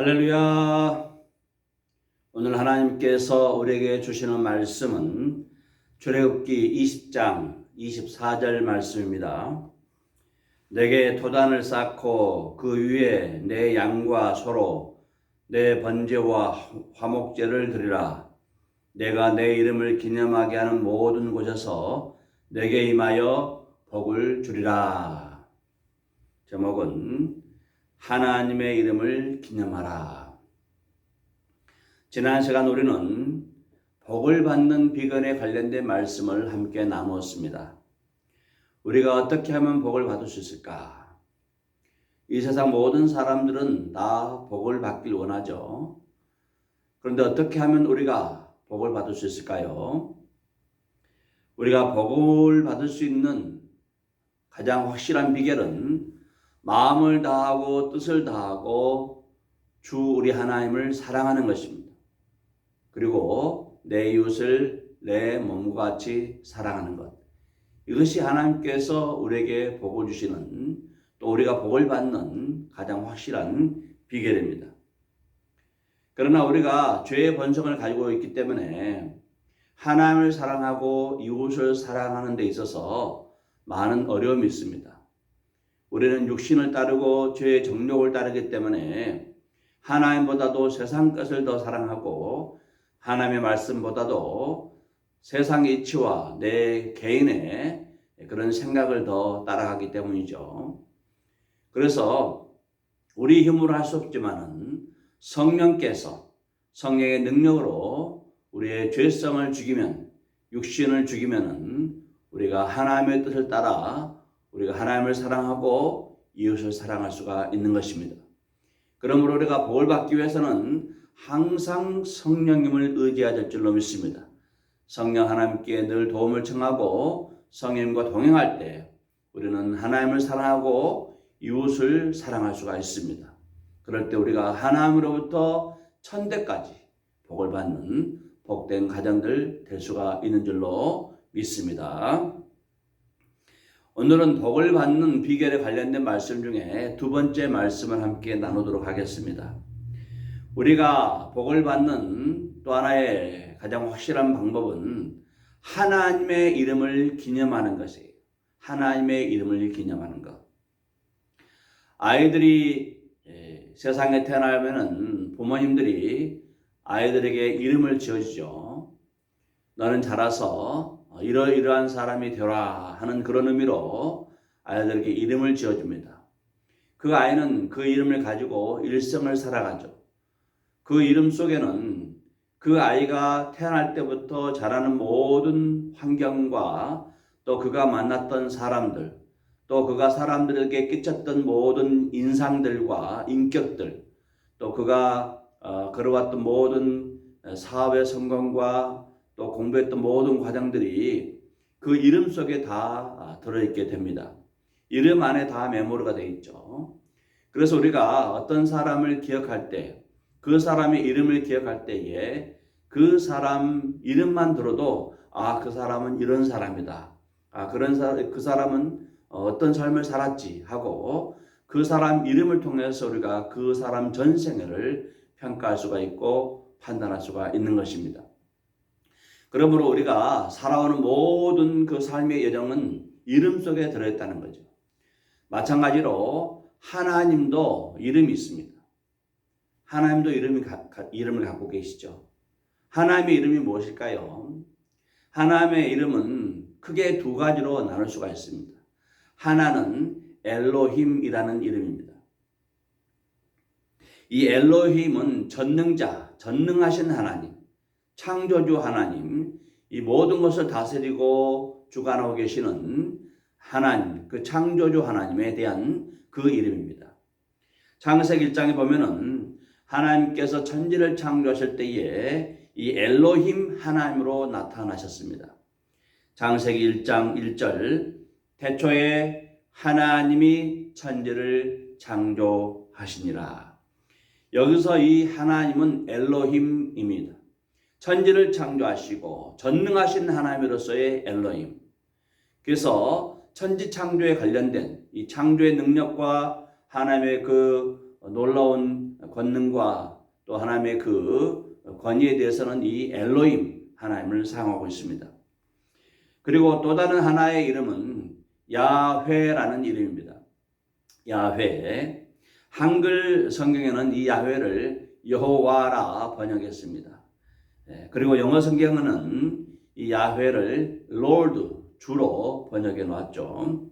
할렐루야. 오늘 하나님께서 우리에게 주시는 말씀은 출애굽기 20장 24절 말씀입니다. 내게 도단을 쌓고 그 위에 내 양과 소로 내 번제와 화목제를 드리라. 내가 내 이름을 기념하게 하는 모든 곳에서 내게 임하여 복을 주리라. 제목은 하나님의 이름을 기념하라. 지난 시간 우리는 복을 받는 비결에 관련된 말씀을 함께 나누었습니다. 우리가 어떻게 하면 복을 받을 수 있을까? 이 세상 모든 사람들은 다 복을 받길 원하죠. 그런데 어떻게 하면 우리가 복을 받을 수 있을까요? 우리가 복을 받을 수 있는 가장 확실한 비결은 마음을 다하고 뜻을 다하고 주 우리 하나님을 사랑하는 것입니다. 그리고 내 이웃을 내 몸과 같이 사랑하는 것. 이것이 하나님께서 우리에게 복을 주시는, 또 우리가 복을 받는 가장 확실한 비결입니다. 그러나 우리가 죄의 본성을 가지고 있기 때문에 하나님을 사랑하고 이웃을 사랑하는 데 있어서 많은 어려움이 있습니다. 우리는 육신을 따르고 죄의 정욕을 따르기 때문에 하나님보다도 세상 것을 더 사랑하고 하나님의 말씀보다도 세상의 이치와 내 개인의 그런 생각을 더 따라가기 때문이죠. 그래서 우리 힘으로 할 수 없지만은 성령께서 성령의 능력으로 우리의 죄성을 죽이면, 육신을 죽이면은 우리가 하나님의 뜻을 따라 우리가 하나님을 사랑하고 이웃을 사랑할 수가 있는 것입니다. 그러므로 우리가 복을 받기 위해서는 항상 성령님을 의지해야 될 줄로 믿습니다. 성령 하나님께 늘 도움을 청하고 성령님과 동행할 때 우리는 하나님을 사랑하고 이웃을 사랑할 수가 있습니다. 그럴 때 우리가 하나님으로부터 천대까지 복을 받는 복된 가정들 될 수가 있는 줄로 믿습니다. 오늘은 복을 받는 비결에 관련된 말씀 중에 두 번째 말씀을 함께 나누도록 하겠습니다. 우리가 복을 받는 또 하나의 가장 확실한 방법은 하나님의 이름을 기념하는 것이에요. 하나님의 이름을 기념하는 것. 아이들이 세상에 태어나면은 부모님들이 아이들에게 이름을 지어주죠. 너는 자라서 이러이러한 사람이 되라 하는 그런 의미로 아이들에게 이름을 지어줍니다. 그 아이는 그 이름을 가지고 일생을 살아가죠. 그 이름 속에는 그 아이가 태어날 때부터 자라는 모든 환경과 또 그가 만났던 사람들, 또 그가 사람들에게 끼쳤던 모든 인상들과 인격들, 또 그가 걸어왔던 모든 사업의 성공과 또 공부했던 모든 과정들이 그 이름 속에 다 들어있게 됩니다. 이름 안에 다 메모리가 되어 있죠. 그래서 우리가 어떤 사람을 기억할 때, 그 사람의 이름을 기억할 때에 그 사람 이름만 들어도 그 사람은 이런 사람이다. 그 사람은 어떤 삶을 살았지 하고 그 사람 이름을 통해서 우리가 그 사람 전생애를 평가할 수가 있고 판단할 수가 있는 것입니다. 그러므로 우리가 살아오는 모든 그 삶의 여정은 이름 속에 들어있다는 거죠. 마찬가지로 하나님도 이름이 있습니다. 하나님도 이름을 갖고 계시죠. 하나님의 이름이 무엇일까요? 하나님의 이름은 크게 두 가지로 나눌 수가 있습니다. 하나는 엘로힘이라는 이름입니다. 이 엘로힘은 전능자, 전능하신 하나님, 창조주 하나님, 이 모든 것을 다스리고 주관하고 계시는 하나님, 그 창조주 하나님에 대한 그 이름입니다. 창세기 1장에 보면은 하나님께서 천지를 창조하실 때에 이 엘로힘 하나님으로 나타나셨습니다. 창세기 1장 1절, 태초에 하나님이 천지를 창조하시니라. 여기서 이 하나님은 엘로힘입니다. 천지를 창조하시고 전능하신 하나님으로서의 엘로힘. 그래서 천지 창조에 관련된 이 창조의 능력과 하나님의 그 놀라운 권능과 또 하나님의 그 권위에 대해서는 이 엘로힘 하나님을 사용하고 있습니다. 그리고 또 다른 하나의 이름은 야훼라는 이름입니다. 야훼. 한글 성경에는 이 야훼를 여호와라 번역했습니다. 그리고 영어 성경은 이 야훼를 Lord 주로 번역해 놓았죠.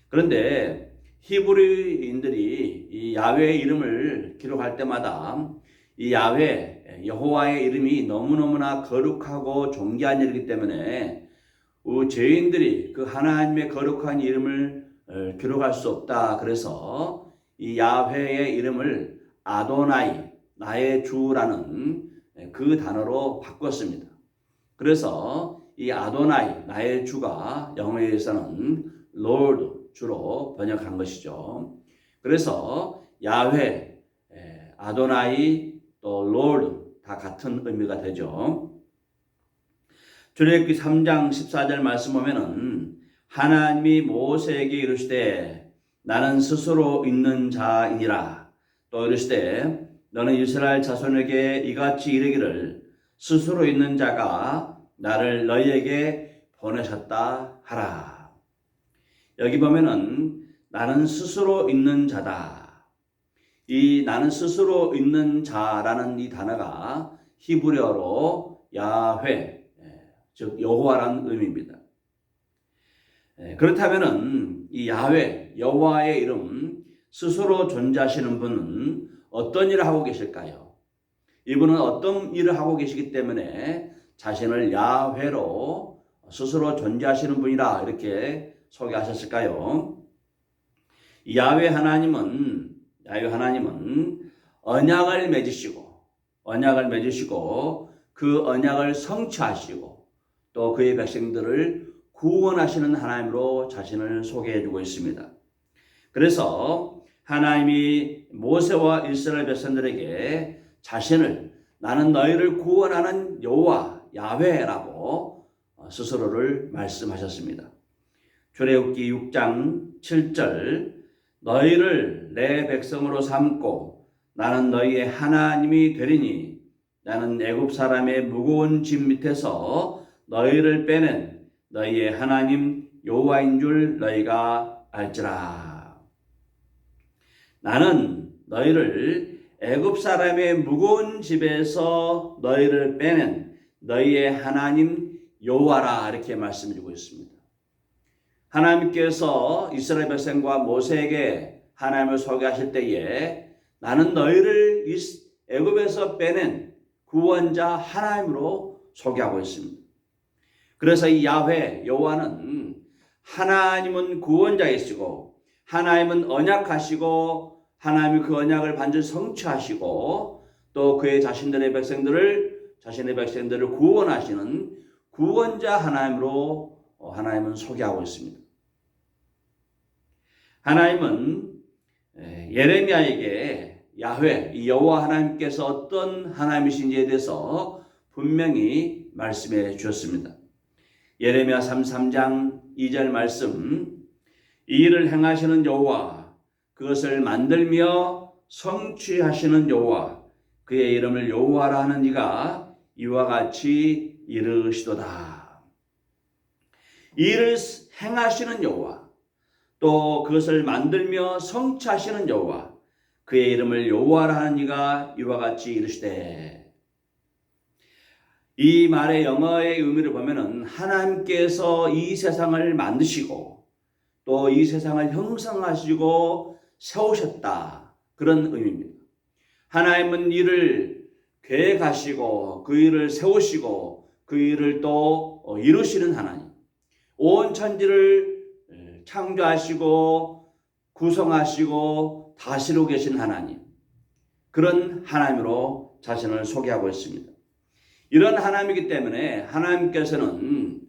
그런데 히브리인들이 이 야훼의 이름을 기록할 때마다 이 야훼 여호와의 이름이 너무너무나 거룩하고 존귀한 일이기 때문에 죄인들이 그 하나님의 거룩한 이름을 기록할 수 없다. 그래서 이 야훼의 이름을 아도나이, 나의 주라는 그 단어로 바꿨습니다. 그래서 이 아도나이, 나의 주가 영어에서는 Lord 주로 번역한 것이죠. 그래서 야훼, 아도나이, 또 Lord 다 같은 의미가 되죠. 출애굽기 3장 14절 말씀 보면은 하나님이 모세에게 이르시되 나는 스스로 있는 자이니라. 또 이르시되 너는 이스라엘 자손에게 이같이 이르기를 스스로 있는 자가 나를 너희에게 보내셨다 하라. 여기 보면은 나는 스스로 있는 자다. 이 나는 스스로 있는 자라는 이 단어가 히브리어로 야훼, 즉 여호와라는 의미입니다. 그렇다면은 이 야훼, 여호와의 이름 스스로 존재하시는 분은 어떤 일을 하고 계실까요? 이분은 어떤 일을 하고 계시기 때문에 자신을 야훼로 스스로 존재하시는 분이라 이렇게 소개하셨을까요? 야훼 하나님은 언약을 맺으시고 그 언약을 성취하시고 또 그의 백성들을 구원하시는 하나님으로 자신을 소개해주고 있습니다. 그래서 하나님이 모세와 이스라엘 백성들에게 자신을 나는 너희를 구원하는 여호와 야훼라고 스스로를 말씀하셨습니다. 출애굽기 6장 7절 너희를 내 백성으로 삼고 나는 너희의 하나님이 되리니 나는 애굽 사람의 무거운 짐 밑에서 너희를 빼낸 너희의 하나님 여호와인 줄 너희가 알지라. 나는 너희를 애굽 사람의 무거운 집에서 너희를 빼낸 너희의 하나님 여호와라 이렇게 말씀해주고 있습니다. 하나님께서 이스라엘 백성과 모세에게 하나님을 소개하실 때에 나는 너희를 애굽에서 빼낸 구원자 하나님으로 소개하고 있습니다. 그래서 이 야훼 여호와는 하나님은 구원자이시고 하나님은 언약하시고 하나님이 그 언약을 반드시 성취하시고 또 그의 자신의 백성들을 구원하시는 구원자 하나님으로 하나님은 소개하고 있습니다. 하나님은 예레미야에게 야훼, 이 여호와 하나님께서 어떤 하나님이신지에 대해서 분명히 말씀해 주셨습니다. 예레미야 33장 2절 말씀 이 일을 행하시는 여호와 그것을 만들며 성취하시는 여호와 그의 이름을 여호와라 하는 이가 이와 같이 이르시도다. 이 일을 행하시는 여호와 또 그것을 만들며 성취하시는 여호와 그의 이름을 여호와라 하는 이가 이와 같이 이르시되. 이 말의 영어의 의미를 보면은 하나님께서 이 세상을 만드시고 또 이 세상을 형성하시고 세우셨다 그런 의미입니다. 하나님은 이를 계획하시고 그 일을 세우시고 그 일을 또 이루시는 하나님, 온 천지를 창조하시고 구성하시고 다스리고 계신 하나님, 그런 하나님으로 자신을 소개하고 있습니다. 이런 하나님이기 때문에 하나님께서는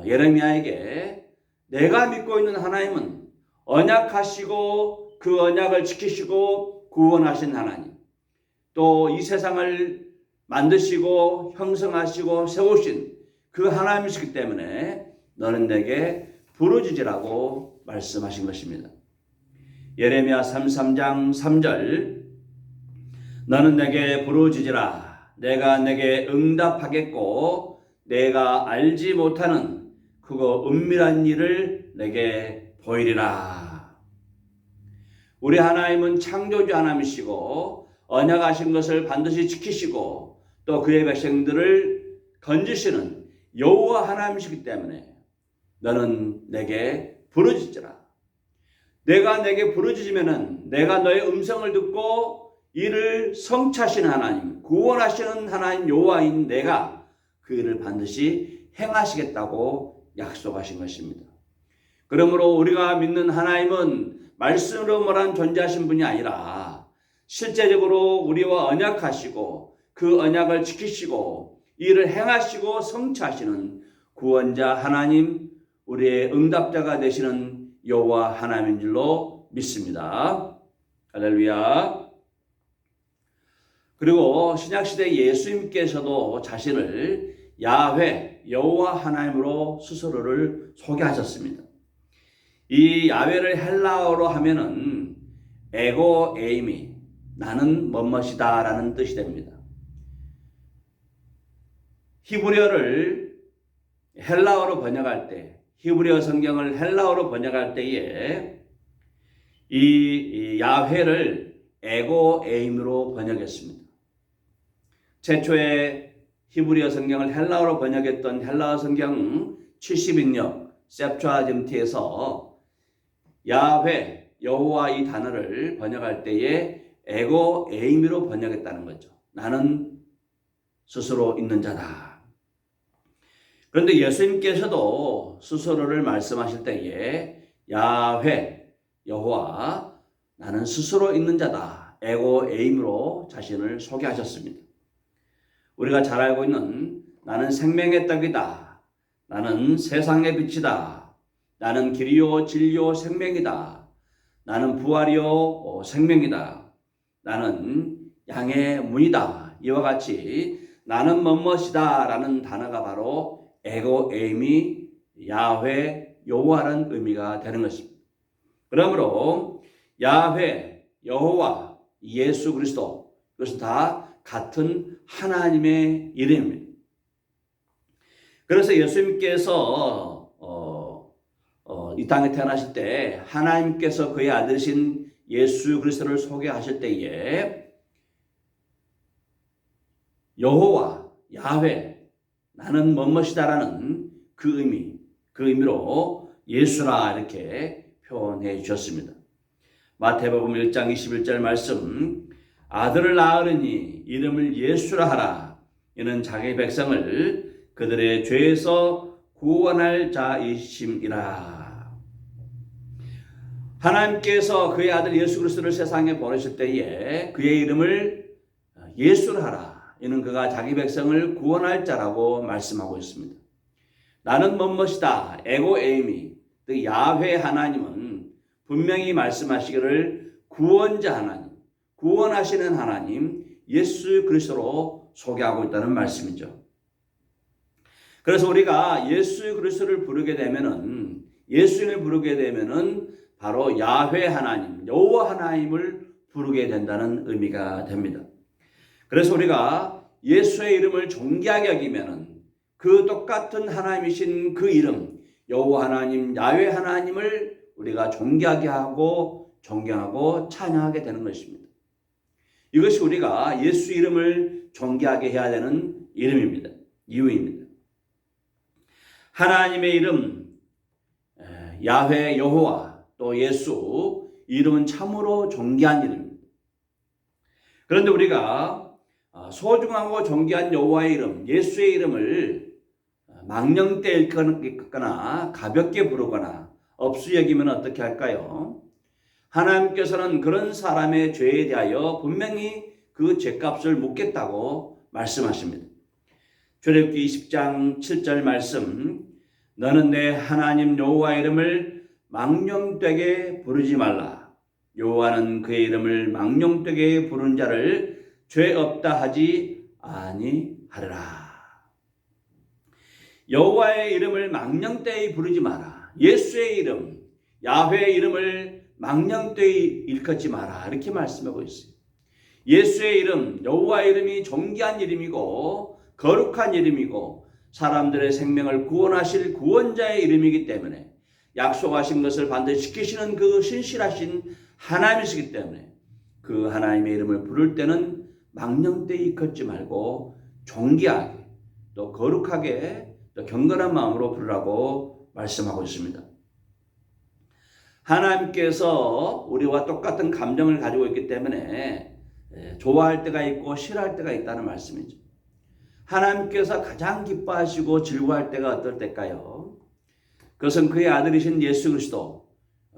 예레미야에게 내가 믿고 있는 하나님은 언약하시고 그 언약을 지키시고 구원하신 하나님, 또 이 세상을 만드시고 형성하시고 세우신 그 하나님이시기 때문에 너는 내게 부르짖으라고 말씀하신 것입니다. 예레미야 33장 3절 너는 내게 부르짖으라. 내가 내게 응답하겠고 내가 알지 못하는 그거 은밀한 일을 내게 보이리라. 우리 하나님은 창조주 하나님이시고 언약하신 것을 반드시 지키시고 또 그의 백성들을 건지시는 여호와 하나님이시기 때문에 너는 내게 부르짖으라. 내가 내게 부르짖으면은 내가 너의 음성을 듣고 이를 성취하시는 하나님, 구원하시는 하나님 여호와인 내가 그 일을 반드시 행하시겠다고 약속하신 것입니다. 그러므로 우리가 믿는 하나님은 말씀으로만 존재하신 분이 아니라 실제적으로 우리와 언약하시고 그 언약을 지키시고 이를 행하시고 성취하시는 구원자 하나님, 우리의 응답자가 되시는 여호와 하나님인 줄로 믿습니다. 할렐루야. 그리고 신약시대 예수님께서도 자신을 야훼 여호와 하나님으로 스스로를 소개하셨습니다. 이 야훼를 헬라어로 하면은 에고 에이미, 나는 뭐뭇이다 라는 뜻이 됩니다. 히브리어를 헬라어로 번역할 때, 히브리어 성경을 헬라어로 번역할 때에 이 야훼를 에고 에임으로 번역했습니다. 최초의 히브리어 성경을 헬라어로 번역했던 헬라어 성경 70인역 셉투아진트에서 야훼 여호와 이 단어를 번역할 때에 에고 에임으로 번역했다는 거죠. 나는 스스로 있는 자다. 그런데 예수님께서도 스스로를 말씀하실 때에 야훼 여호와 나는 스스로 있는 자다. 에고 에임으로 자신을 소개하셨습니다. 우리가 잘 알고 있는 나는 생명의 떡이다. 나는 세상의 빛이다. 나는 길이요 진리요 생명이다. 나는 부활이요 생명이다. 나는 양의 문이다. 이와 같이 나는 뭐뭇이다 라는 단어가 바로 에고 에임이 야훼 여호와라는 의미가 되는 것입니다. 그러므로 야훼 여호와 예수 그리스도, 이것은 다 같은 하나님의 이름입니다. 그래서 예수님께서 이 땅에 태어나실 때 하나님께서 그의 아들이신 예수 그리스도를 소개하실 때에 여호와 야훼 나는 뭐뭇이다라는 그 의미로 예수라 이렇게 표현해 주셨습니다. 마태복음 1장 21절 말씀, 아들을 낳으리니 이름을 예수라 하라. 이는 자기 백성을 그들의 죄에서 구원할 자이심이라. 하나님께서 그의 아들 예수 그리스도를 세상에 보내실 때에 그의 이름을 예수라 하라. 이는 그가 자기 백성을 구원할 자라고 말씀하고 있습니다. 나는 뭐뭇이다. 에고 에이미, 그 야훼 하나님은 분명히 말씀하시기를 구원자 하나님, 구원하시는 하나님 예수 그리스도로 소개하고 있다는 말씀이죠. 그래서 우리가 예수 그리스도를 부르게 되면은, 예수님을 부르게 되면은 바로 야훼 하나님, 여호와 하나님을 부르게 된다는 의미가 됩니다. 그래서 우리가 예수의 이름을 존귀하게 여기면은 그 똑같은 하나님이신 그 이름, 여호와 하나님, 야훼 하나님을 우리가 존귀하게 하고 존경하고 찬양하게 되는 것입니다. 이것이 우리가 예수 이름을 존귀하게 해야 되는 이름입니다. 이유입니다. 하나님의 이름, 야훼 여호와 또 예수, 이름은 참으로 존귀한 이름입니다. 그런데 우리가 소중하고 존귀한 여호와의 이름, 예수의 이름을 망령되이 읽거나 가볍게 부르거나 업수 여기면 어떻게 할까요? 하나님께서는 그런 사람의 죄에 대하여 분명히 그 죄값을 묻겠다고 말씀하십니다. 출애굽기 20장 7절 말씀, 너는 내 하나님 여호와의 이름을 망령되게 부르지 말라. 여호와는 그의 이름을 망령되게 부른 자를 죄 없다 하지 아니하리라. 여호와의 이름을 망령되이 부르지 마라. 예수의 이름, 야훼의 이름을 망령되이 일컫지 마라. 이렇게 말씀하고 있어요. 예수의 이름, 여호와의 이름이 존귀한 이름이고 거룩한 이름이고 사람들의 생명을 구원하실 구원자의 이름이기 때문에 약속하신 것을 반드시 지키시는 그 신실하신 하나님이시기 때문에 그 하나님의 이름을 부를 때는 망령되이 일컫지 말고 존귀하게 또 거룩하게 또 경건한 마음으로 부르라고 말씀하고 있습니다. 하나님께서 우리와 똑같은 감정을 가지고 있기 때문에 좋아할 때가 있고 싫어할 때가 있다는 말씀이죠. 하나님께서 가장 기뻐하시고 즐거워할 때가 어떨 때일까요? 그것은 그의 아들이신 예수 그리스도,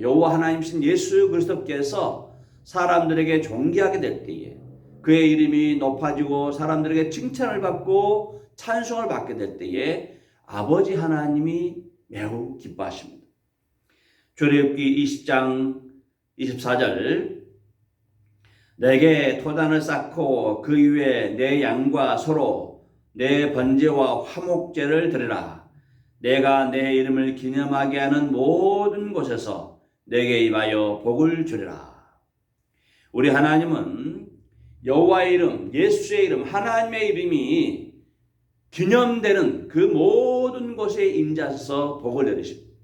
여호와 하나님이신 예수 그리스도께서 사람들에게 존귀하게 될 때에 그의 이름이 높아지고 사람들에게 칭찬을 받고 찬송을 받게 될 때에 아버지 하나님이 매우 기뻐하십니다. 출애굽기 20장 24절 내게 토단을 쌓고 그 위에 내 양과 소로 내 번제와 화목제를 드리라. 내가 내 이름을 기념하게 하는 모든 곳에서 내게 임하여 복을 주리라. 우리 하나님은 여호와의 이름, 예수의 이름, 하나님의 이름이 기념되는 그 모든 곳에 임자셔서 복을 내리십니다.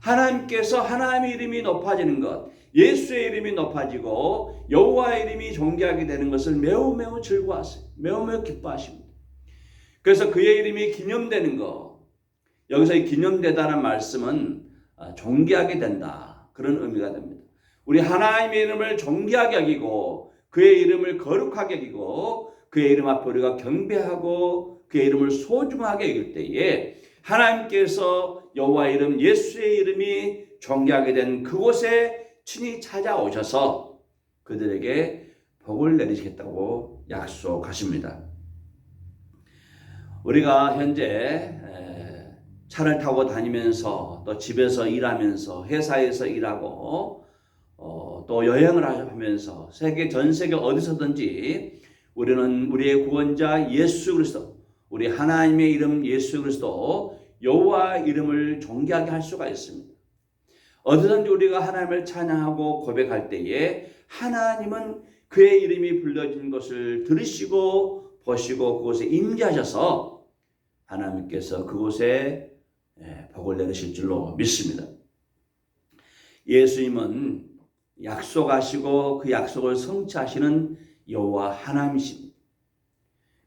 하나님께서 하나님의 이름이 높아지는 것, 예수의 이름이 높아지고 여호와의 이름이 존귀하게 되는 것을 매우 즐거워하세요. 매우 기뻐하십니다. 그래서 그의 이름이 기념되는 것, 여기서 이 기념되다는 말씀은 존귀하게 된다, 그런 의미가 됩니다. 우리 하나님의 이름을 존귀하게 여기고 그의 이름을 거룩하게 여기고 그의 이름 앞에 우리가 경배하고 그의 이름을 소중하게 여길 때에 하나님께서 여호와의 이름, 예수의 이름이 존귀하게 된 그곳에 친히 찾아오셔서 그들에게 복을 내리시겠다고 약속하십니다. 우리가 현재 차를 타고 다니면서 또 집에서 일하면서 회사에서 일하고 또 여행을 하면서 전 세계 어디서든지 우리는 우리의 구원자 예수 그리스도, 우리 하나님의 이름 예수 그리스도, 여호와 이름을 존귀하게 할 수가 있습니다. 어디든지 우리가 하나님을 찬양하고 고백할 때에 하나님은 그의 이름이 불려진 것을 들으시고 보시고 그곳에 임재하셔서 하나님께서 그곳에 복을 내리실 줄로 믿습니다. 예수님은 약속하시고 그 약속을 성취하시는 여호와 하나님이십니다.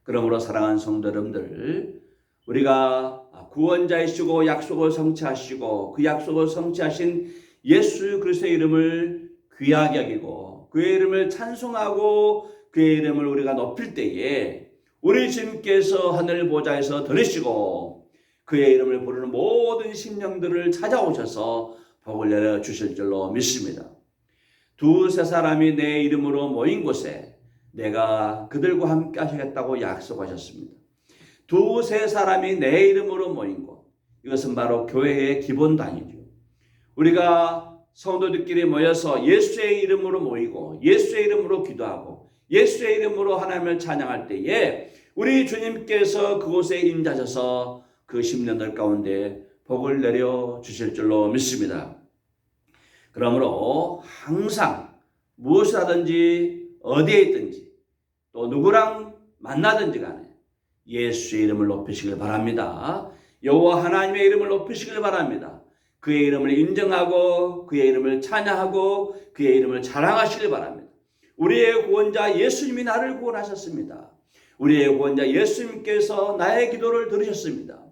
그러므로 사랑하는 성도 여러분들, 우리가 구원자이시고 약속을 성취하시고 그 약속을 성취하신 예수 그리스도의 이름을 귀하게 여기고 그의 이름을 찬송하고 그의 이름을 우리가 높일 때에 우리 주님께서 하늘 보좌에서 들으시고 그의 이름을 부르는 모든 심령들을 찾아오셔서 복을 내려 주실 줄로 믿습니다. 두세 사람이 내 이름으로 모인 곳에 내가 그들과 함께 하시겠다고 약속하셨습니다. 두세 사람이 내 이름으로 모인 곳, 이것은 바로 교회의 기본단이죠. 우리가 성도들끼리 모여서 예수의 이름으로 모이고 예수의 이름으로 기도하고 예수의 이름으로 하나님을 찬양할 때에 우리 주님께서 그곳에 임하셔서 그 심령들 가운데 복을 내려 주실 줄로 믿습니다. 그러므로 항상 무엇을 하든지 어디에 있든지 또 누구랑 만나든지 간에 예수의 이름을 높이시길 바랍니다. 여호와 하나님의 이름을 높이시길 바랍니다. 그의 이름을 인정하고 그의 이름을 찬양하고 그의 이름을 자랑하시길 바랍니다. 우리의 구원자 예수님이 나를 구원하셨습니다. 우리의 구원자 예수님께서 나의 기도를 들으셨습니다.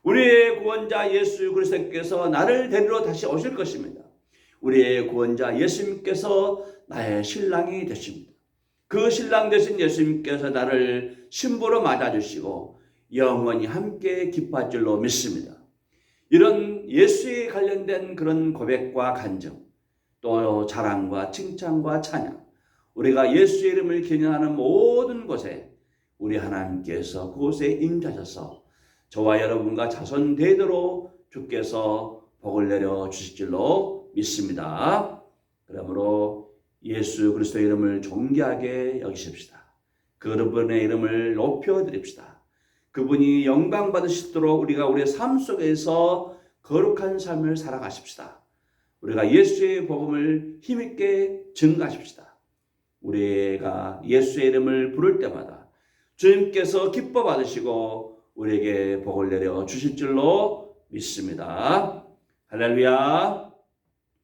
우리의 구원자 예수 그리스도께서 나를 데리러 다시 오실 것입니다. 우리의 구원자 예수님께서 나의 신랑이 되십니다. 그 신랑 되신 예수님께서 나를 신부로 맞아주시고 영원히 함께 기뻐할 줄로 믿습니다. 이런 예수에 관련된 그런 고백과 간증, 또 자랑과 칭찬과 찬양, 우리가 예수의 이름을 기념하는 모든 곳에 우리 하나님께서 그곳에 임하셔서 저와 여러분과 자손 대대로 주께서 복을 내려 주실 줄로 믿습니다. 그러므로 예수 그리스도의 이름을 존귀하게 여기십시다. 그분의 이름을 높여드립시다. 그분이 영광 받으시도록 우리가 우리의 삶 속에서 거룩한 삶을 살아가십시다. 우리가 예수의 복음을 힘있게 증거하십시다. 우리가 예수의 이름을 부를 때마다 주님께서 기뻐 받으시고 우리에게 복을 내려 주실 줄로 믿습니다. 할렐루야.